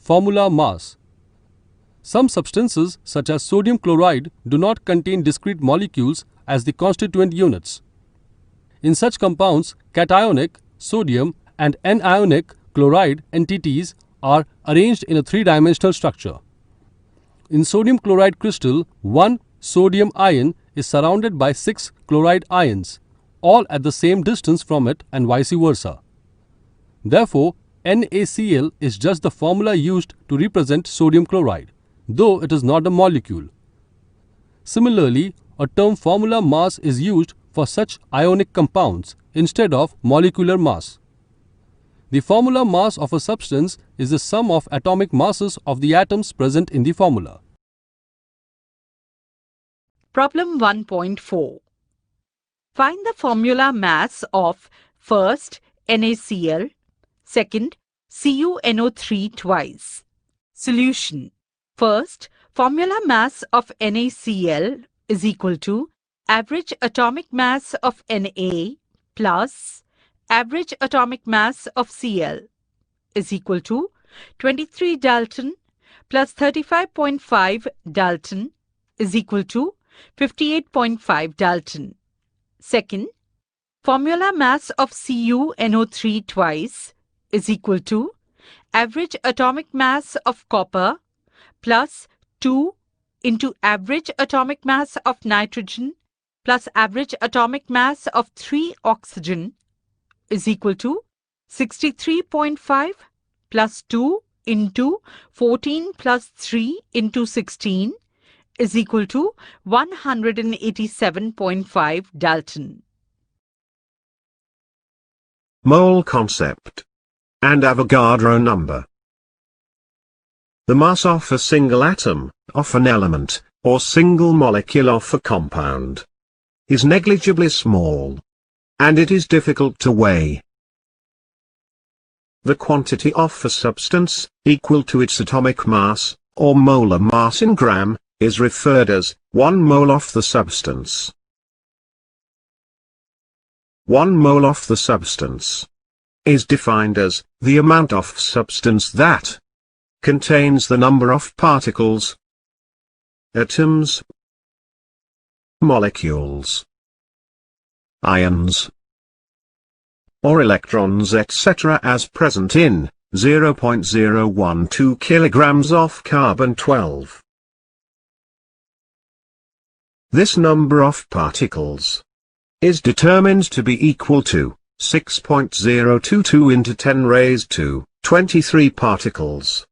Formula mass. Some substances such as sodium chloride do not contain discrete molecules as the constituent units. In such compounds, cationic, sodium and anionic chloride entities are arranged in a three-dimensional structure. In sodium chloride crystal, one sodium ion is surrounded by 6 chloride ions, all at the same distance from it and vice versa. Therefore, NaCl is just the formula used to represent sodium chloride, though it is not a molecule. Similarly, a term formula mass is used for such ionic compounds instead of molecular mass. The formula mass of a substance is the sum of atomic masses of the atoms present in the formula. Problem 1.4. Find the formula mass of first NaCl, second CuNO3 twice. Solution. First, formula mass of NaCl is equal to average atomic mass of Na plus average atomic mass of Cl is equal to 23 Dalton plus 35.5 Dalton is equal to 58.5 Dalton. Second, formula mass of CuNO3 twice is equal to average atomic mass of copper plus 2 into average atomic mass of nitrogen plus average atomic mass of 3 oxygen is equal to 63.5 plus 2 into 14 plus 3 into 16 is equal to 187.5 Dalton. Mole concept and Avogadro number. The mass of a single atom, of an element, or single molecule of a compound is negligibly small, and it is difficult to weigh. The quantity of a substance, equal to its atomic mass, or molar mass in gram, is referred as 1 mole of the substance. 1 mole of the substance is defined as the amount of substance that contains the number of particles, atoms, molecules, ions, or electrons etc. as present in 0.012 kilograms of carbon-12. This number of particles is determined to be equal to 6.022 into 10 raised to 23 particles.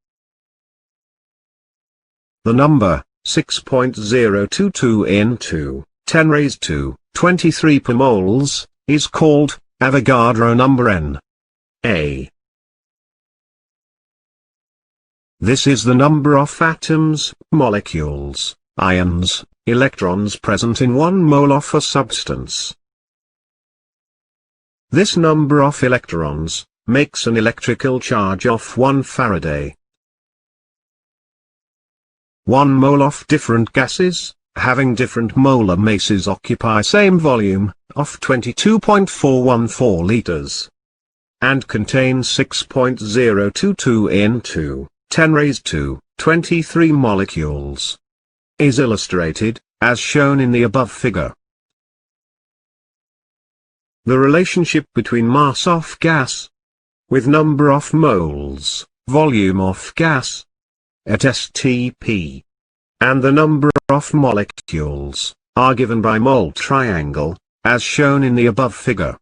The number 6.022 into 10 raised to 23 per moles is called Avogadro number N. A. This is the number of atoms, molecules, ions, electrons present in 1 mole of a substance. This number of electrons makes an electrical charge of 1 Faraday. 1 mole of different gases, having different molar masses occupy same volume, of 22.414 liters, and contain 6.022 into 10 raised to 23 molecules, is illustrated, as shown in the above figure. The relationship between mass of gas with number of moles, volume of gas, at STP, and the number of molecules, are given by mole triangle, as shown in the above figure.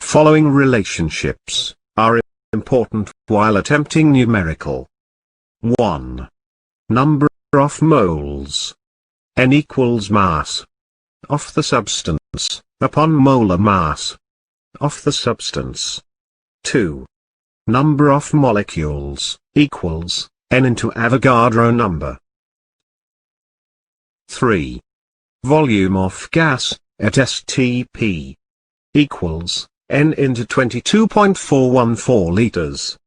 Following relationships are important while attempting numerical. 1. Number of moles. N equals mass of the substance, upon molar mass of the substance. 2. Number of molecules, equals, N into Avogadro number. 3. Volume of gas, at STP, equals, N into 22.414 liters.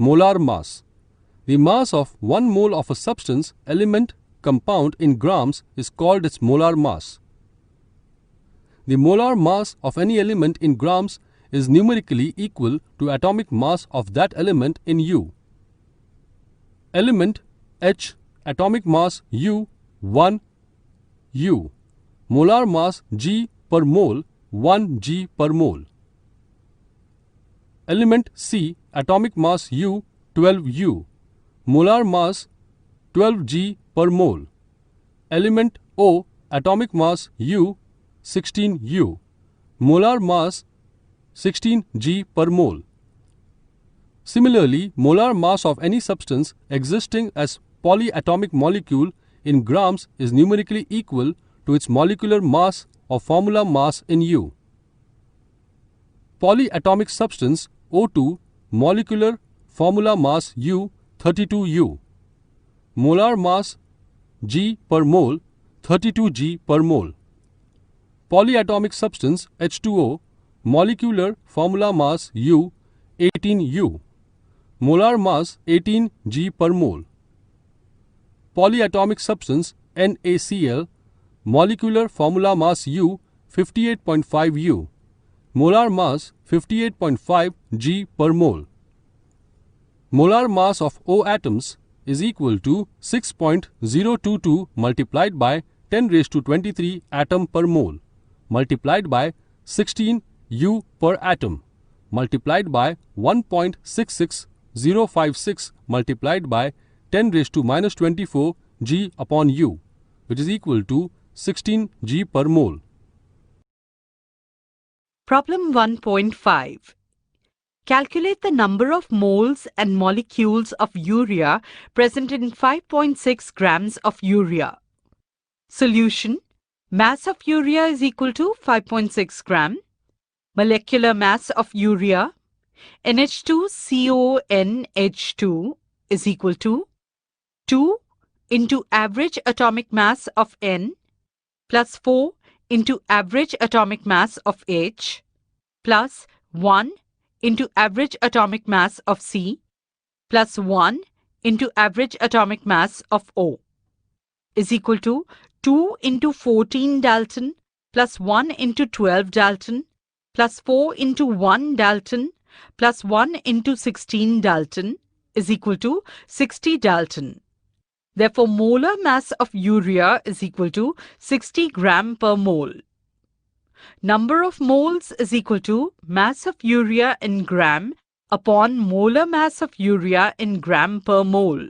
Molar mass. The mass of 1 mole of a substance, element, compound in grams is called its molar mass. The molar mass of any element in grams is numerically equal to atomic mass of that element in U. Element H, atomic mass U, 1 U. Molar mass G per mole, 1 G per mole. Element C, atomic mass U, 12 U. Molar mass 12 G per mole. Element O, atomic mass U, 16 U. Molar mass 16 G per mole. Similarly, molar mass of any substance existing as polyatomic molecule in grams is numerically equal to its molecular mass or formula mass in U. Polyatomic substance O2, molecular formula mass U, 32 U. Molar mass G per mole, 32 G per mole. Polyatomic substance H2O, molecular formula mass U, 18 U. Molar mass 18 G per mole. Polyatomic substance NaCl, molecular formula mass U, 58.5 U. Molar mass 58.5 G per mole. Molar mass of O atoms is equal to 6.022 multiplied by 10 raised to 23 atom per mole multiplied by 16 U per atom multiplied by 1.66056 multiplied by 10 raised to minus 24 G upon U, which is equal to 16 G per mole. Problem 1.5. Calculate the number of moles and molecules of urea present in 5.6 grams of urea. Solution. Mass of urea is equal to 5.6 gram. Molecular mass of urea, NH2CONH2 is equal to 2 into average atomic mass of N plus 4 into average atomic mass of H plus 1 into average atomic mass of C plus 1 into average atomic mass of O is equal to 2 into 14 Dalton plus 1 into 12 Dalton plus 4 into 1 Dalton plus 1 into 16 Dalton is equal to 60 Dalton. Therefore, molar mass of urea is equal to 60 gram per mole. Number of moles is equal to mass of urea in gram upon molar mass of urea in gram per mole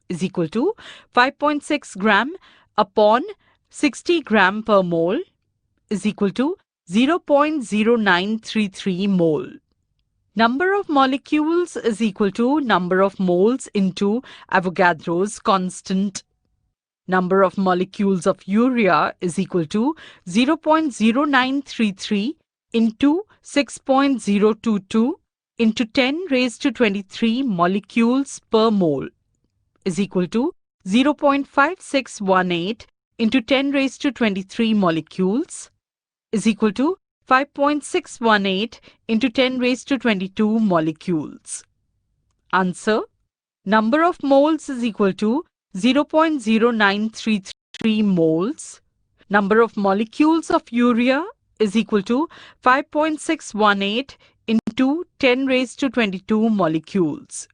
is equal to 5.6 gram upon 60 gram per mole is equal to 0.0933 mole. Number of molecules is equal to number of moles into Avogadro's constant. Number of molecules of urea is equal to 0.0933 into 6.022 into 10 raised to 23 molecules per mole is equal to 0.5618 into 10 raised to 23 molecules is equal to 5.618 into 10 raised to 22 molecules. Answer. Number of moles is equal to 0.0933 moles. Number of molecules of urea is equal to 5.618 into 10 raised to 22 molecules.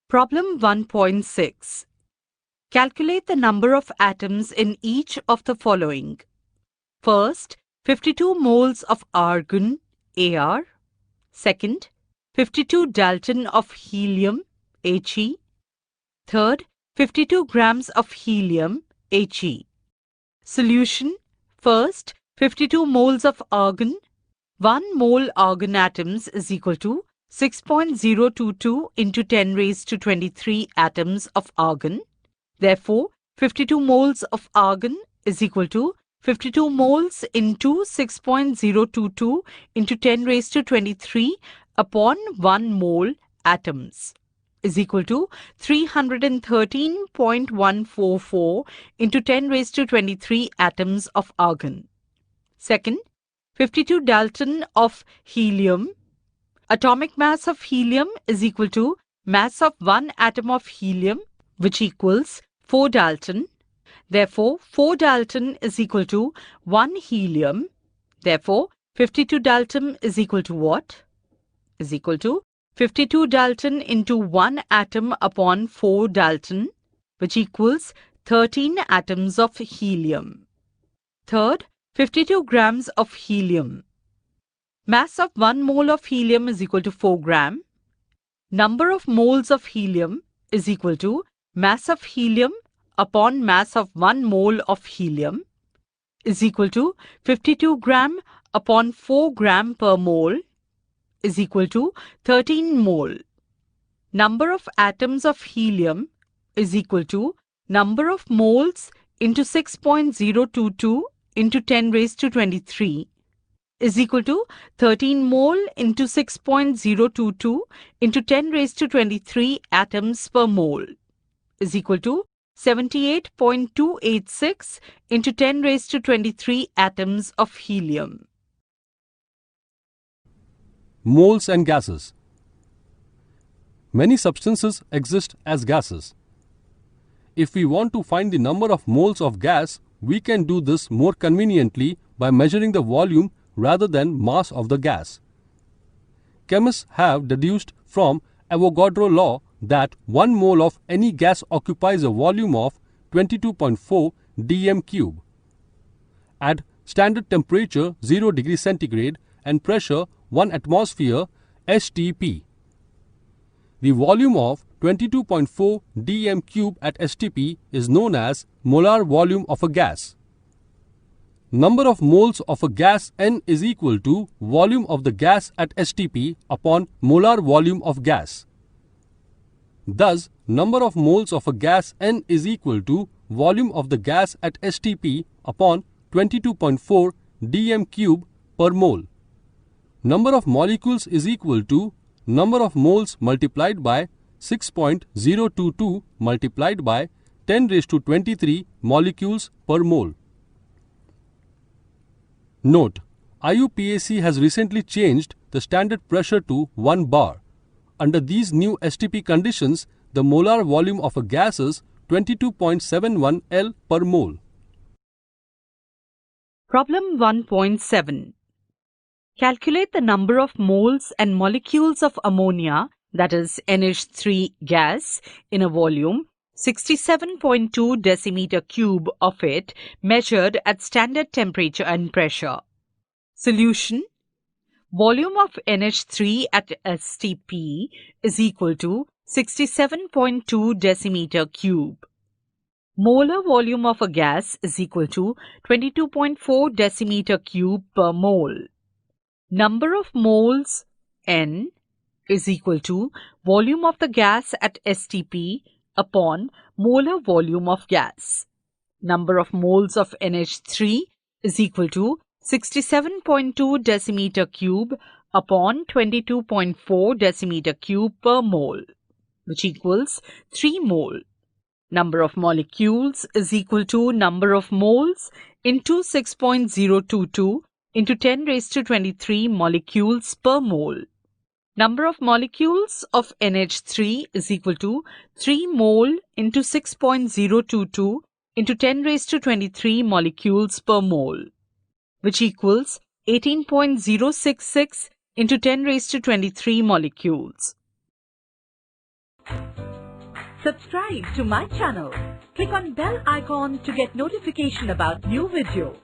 Problem 1.6. Calculate the number of atoms in each of the following. First, 52 moles of argon, Ar. Second, 52 Dalton of helium, He. Third, 52 grams of helium, He. Solution. First, 52 moles of argon. 1 mole argon atoms is equal to 6.022 into 10 raised to 23 atoms of argon. Therefore, 52 moles of argon is equal to 52 moles into 6.022 into 10 raised to 23 upon 1 mole atoms is equal to 313.144 into 10 raised to 23 atoms of argon. Second, 52 Dalton of helium. Atomic mass of helium is equal to mass of one atom of helium, which equals 4 Dalton. Therefore, 4 Dalton is equal to 1 helium. Therefore, 52 Dalton is equal to what? Is equal to 52 Dalton into 1 atom upon 4 Dalton, which equals 13 atoms of helium. Third, 52 grams of helium. Mass of 1 mole of helium is equal to 4 gram. Number of moles of helium is equal to mass of helium upon mass of 1 mole of helium is equal to 52 gram upon 4 gram per mole is equal to 13 mole. Number of atoms of helium is equal to number of moles into 6.022 into 10 raised to 23 is equal to 13 mole into 6.022 into 10 raised to 23 atoms per mole is equal to 78.286 into 10 raised to 23 atoms of helium. Moles and gases. Many substances exist as gases. If we want to find the number of moles of gas, we can do this more conveniently by measuring the volume rather than mass of the gas. Chemists have deduced from Avogadro law that 1 mole of any gas occupies a volume of 22.4 dm cube. At standard temperature 0 degrees centigrade and pressure 1 atmosphere STP. The volume of 22.4 dm cube at STP is known as molar volume of a gas. Number of moles of a gas N is equal to volume of the gas at STP upon molar volume of gas. Thus, number of moles of a gas N is equal to volume of the gas at STP upon 22.4 dm cube per mole. Number of molecules is equal to number of moles multiplied by 6.022 multiplied by 10 raised to 23 molecules per mole. Note: IUPAC has recently changed the standard pressure to 1 bar. Under these new STP conditions, the molar volume of a gas is 22.71 L per mole. Problem 1.7. Calculate the number of moles and molecules of ammonia, that is NH3 gas, in a volume 67.2 decimeter cube of it measured at standard temperature and pressure. Solution: volume of NH3 at STP is equal to 67.2 decimeter cube. Molar volume of a gas is equal to 22.4 decimeter cube per mole. Number of moles N is equal to volume of the gas at STP upon molar volume of gas. Number of moles of NH3 is equal to 67.2 decimeter cube upon 22.4 decimeter cube per mole, which equals 3 mole. Number of molecules is equal to number of moles into 6.022 into 10 raised to 23 molecules per mole. Number of molecules of NH3 is equal to 3 mole into 6.022 into 10 raised to 23 molecules per mole, which equals 18.066 into 10 raised to 23 molecules. Subscribe to my channel. Click on bell icon to get notification about new video.